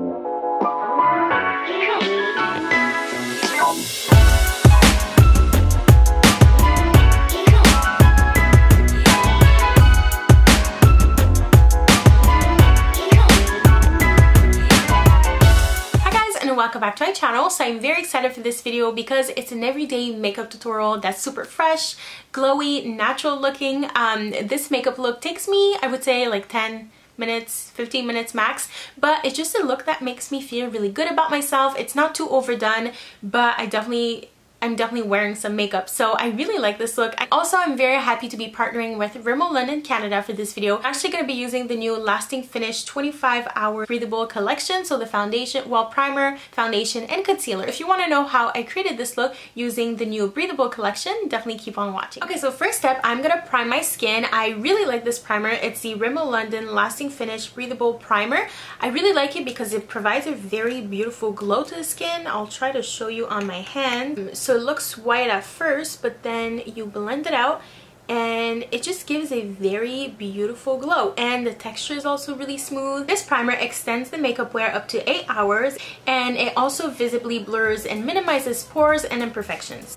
Welcome back to my channel. So I'm very excited for this video because it's an everyday makeup tutorial that's super fresh, glowy, natural looking. This makeup look takes me, I would say, like 10 minutes, 15 minutes max, but it's just a look that makes me feel really good about myself. It's not too overdone, but I'm definitely wearing some makeup, so I really like this look. I'm very happy to be partnering with Rimmel London Canada for this video. I'm actually going to be using the new Lasting Finish 25-hour breathable collection, so the foundation, primer, foundation, and concealer. If you want to know how I created this look using the new breathable collection, definitely keep on watching. Okay, so first step, I'm going to prime my skin. I really like this primer. It's the Rimmel London Lasting Finish Breathable Primer. I really like it because it provides a very beautiful glow to the skin. I'll try to show you on my hand. So it looks white at first, but then you blend it out and it just gives a very beautiful glow, and the texture is also really smooth. This primer extends the makeup wear up to 8 hours, and it also visibly blurs and minimizes pores and imperfections.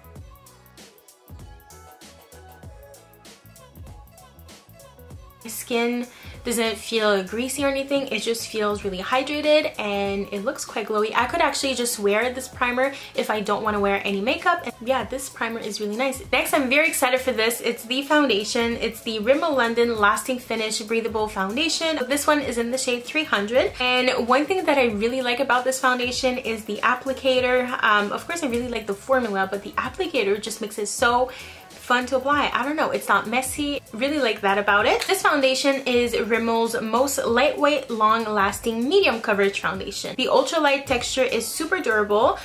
My skin doesn't feel greasy or anything, it just feels really hydrated and it looks quite glowy. I could actually just wear this primer if I don't want to wear any makeup, and yeah, this primer is really nice. Next, I'm very excited for this. It's the foundation. It's the Rimmel London Lasting Finish Breathable Foundation. This one is in the shade 300, and one thing that I really like about this foundation is the applicator. Of course I really like the formula, but the applicator just makes it so fun to apply. I don't know, it's not messy. Really like that about it. This foundation is Rimmel's most lightweight, long-lasting, medium coverage foundation. The ultralight texture is super durable.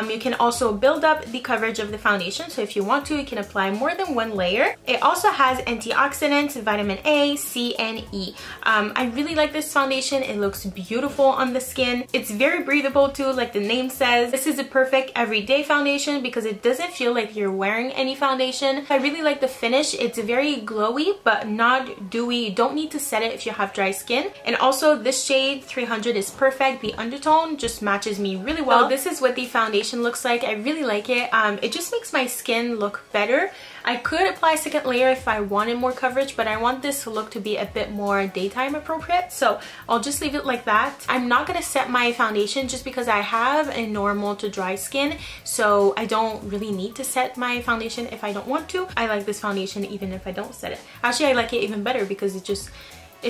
You can also build up the coverage of the foundation, so if you want to, you can apply more than one layer. It also has antioxidants, vitamin A, C, and E. I really like this foundation. It looks beautiful on the skin. It's very breathable too, like the name says. This is a perfect everyday foundation because it doesn't feel like you're wearing any foundation. I really like the finish. It's very glowy but not dewy. You don't need to set it if you have dry skin. And also this shade 300 is perfect. The undertone just matches me really well. This is what the foundation looks like. I really like it. It just makes my skin look better. I could apply a second layer if I wanted more coverage, but I want this look to be a bit more daytime appropriate, so I'll just leave it like that. I'm not going to set my foundation just because I have a normal to dry skin, so I don't really need to set my foundation if I don't want to. I like this foundation even if I don't set it. Actually, I like it even better because it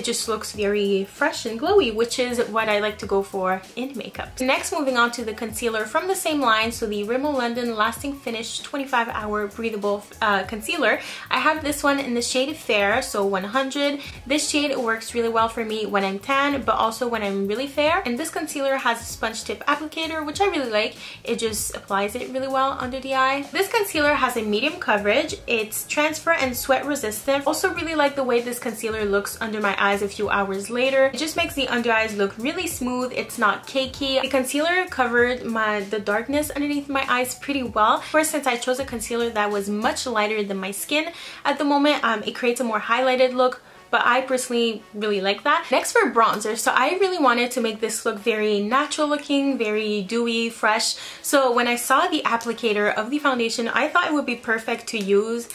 just looks very fresh and glowy, which is what I like to go for in makeup. Next, moving on to the concealer from the same line, so the Rimmel London Lasting Finish 25-hour breathable concealer. I have this one in the shade Fair, so 100. This shade works really well for me when I'm tan, but also when I'm really fair. And this concealer has a sponge tip applicator, which I really like. It just applies it really well under the eye. This concealer has a medium coverage. It's transfer and sweat resistant. Also really like the way this concealer looks under my eyes a few hours later. It just makes the under eyes look really smooth. It's not cakey. The concealer covered the darkness underneath my eyes pretty well. Of course, since I chose a concealer that was much lighter than my skin at the moment, it creates a more highlighted look, but I personally really like that. Next, for bronzer. So I really wanted to make this look very natural looking, very dewy, fresh. So when I saw the applicator of the foundation, I thought it would be perfect to use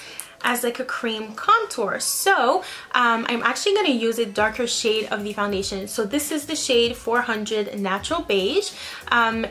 as like a cream contour. So I'm actually going to use a darker shade of the foundation. So this is the shade 400 Natural Beige.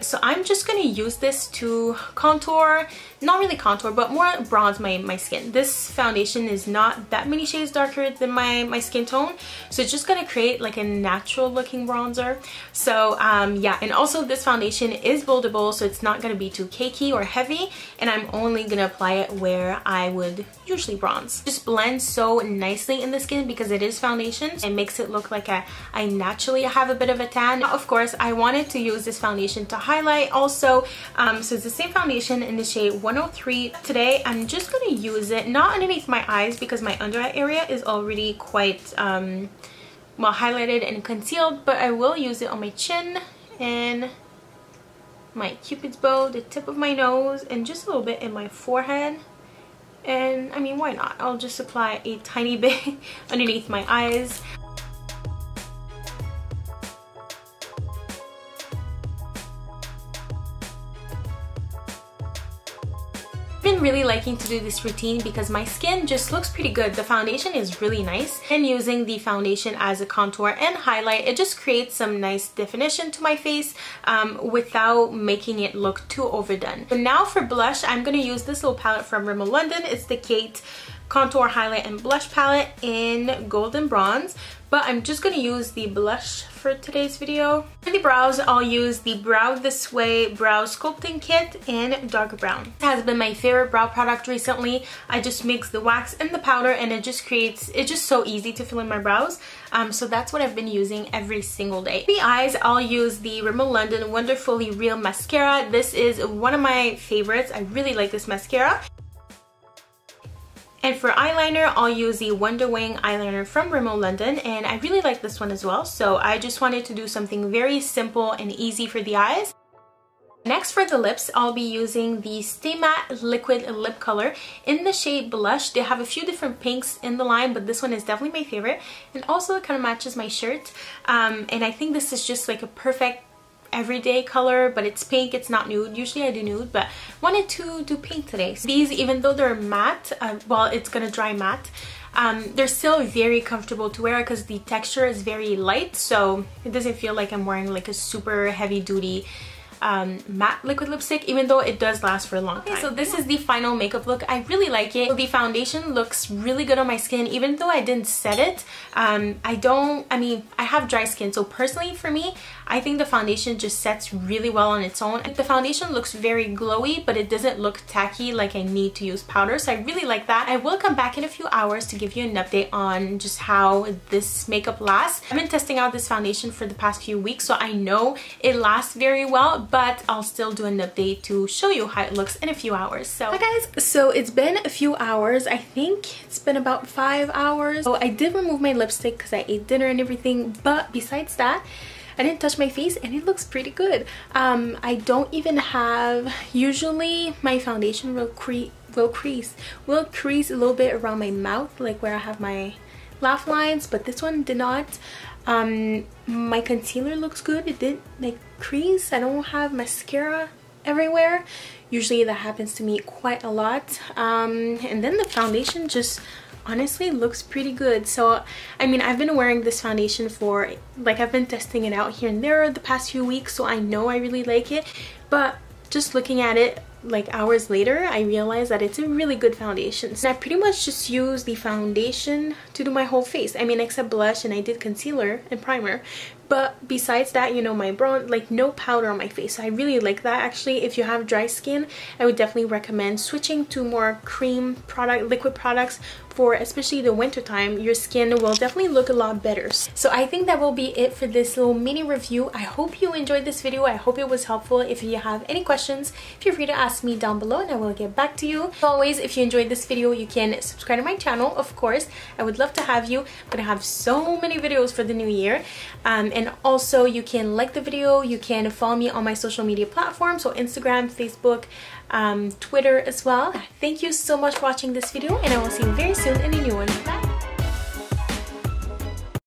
So I'm just going to use this to contour, not really contour, but more bronze my skin. This foundation is not that many shades darker than my skin tone, so it's just going to create like a natural looking bronzer. So yeah, and also this foundation is buildable, so it's not going to be too cakey or heavy, and I'm only going to apply it where I would usually bronze. Just blends so nicely in the skin because it is foundation. It makes it look like I naturally have a bit of a tan. Now, of course, I wanted to use this foundation to highlight also. So it's the same foundation in the shade 103. Today, I'm just going to use it not underneath my eyes because my under eye area is already quite well highlighted and concealed, but I will use it on my chin and my cupid's bow, the tip of my nose, and just a little bit in my forehead. And I mean, why not? I'll just apply a tiny bit underneath my eyes. been really liking to do this routine because my skin just looks pretty good. The foundation is really nice, and using the foundation as a contour and highlight, it just creates some nice definition to my face without making it look too overdone. But now for blush, I'm going to use this little palette from Rimmel London. It's the Kate Contour Highlight and Blush palette in Golden Bronze, but I'm just going to use the blush for today's video. For the brows, I'll use the Brow This Way Brow Sculpting Kit in Dark Brown. It has been my favorite brow product recently. I just mix the wax and the powder, and it just so easy to fill in my brows. So that's what I've been using every single day. For the eyes, I'll use the Rimmel London Wonderfully Real Mascara. This is one of my favorites. I really like this mascara. And for eyeliner, I'll use the Wonder Wing eyeliner from Rimmel London, and I really like this one as well. So I just wanted to do something very simple and easy for the eyes. Next, for the lips, I'll be using the Stay Matte Liquid Lip Color in the shade Blush. They have a few different pinks in the line, but this one is definitely my favorite. And also it kind of matches my shirt. And I think this is just like a perfect everyday color, but it's pink, it's not nude. Usually I do nude, but wanted to do pink today. So these, even though they're matte, well, it's gonna dry matte, they're still very comfortable to wear because the texture is very light, so it doesn't feel like I'm wearing like a super heavy duty matte liquid lipstick, even though it does last for a long time. Okay, so this is the final makeup look. I really like it. The foundation looks really good on my skin, even though I didn't set it. I have dry skin, so personally for me, I think the foundation just sets really well on its own. The foundation looks very glowy, but it doesn't look tacky like I need to use powder, so I really like that. I will come back in a few hours to give you an update on just how this makeup lasts. I've been testing out this foundation for the past few weeks, so I know it lasts very well, but I'll still do an update to show you how it looks in a few hours. So hi guys, so it's been a few hours. I think it's been about 5 hours. So I did remove my lipstick because I ate dinner and everything, but besides that, I didn't touch my face and it looks pretty good. I don't even have, usually my foundation will crease a little bit around my mouth, like where I have my laugh lines, but this one did not. My concealer looks good. It didn't like crease. I don't have mascara everywhere. Usually that happens to me quite a lot. And then the foundation just honestly looks pretty good. So I mean, I've been wearing this foundation for, like, I've been testing it out here and there the past few weeks, so I know I really like it. But just looking at it like hours later, I realized that it's a really good foundation. So I pretty much just use the foundation to do my whole face. I mean, except blush, and I did concealer and primer. But besides that, you know, my bronze, like no powder on my face. So I really like that. Actually, if you have dry skin, I would definitely recommend switching to more cream product, liquid products for especially the winter time. Your skin will definitely look a lot better. So I think that will be it for this little mini review. I hope you enjoyed this video. I hope it was helpful. If you have any questions, feel free to ask me down below and I will get back to you. As always, if you enjoyed this video, you can subscribe to my channel, of course. I would love to have you. I'm gonna have so many videos for the new year. And also you can like the video, you can follow me on my social media platforms, so Instagram, Facebook, Twitter as well. Thank you so much for watching this video, and I will see you very soon in a new one. Bye!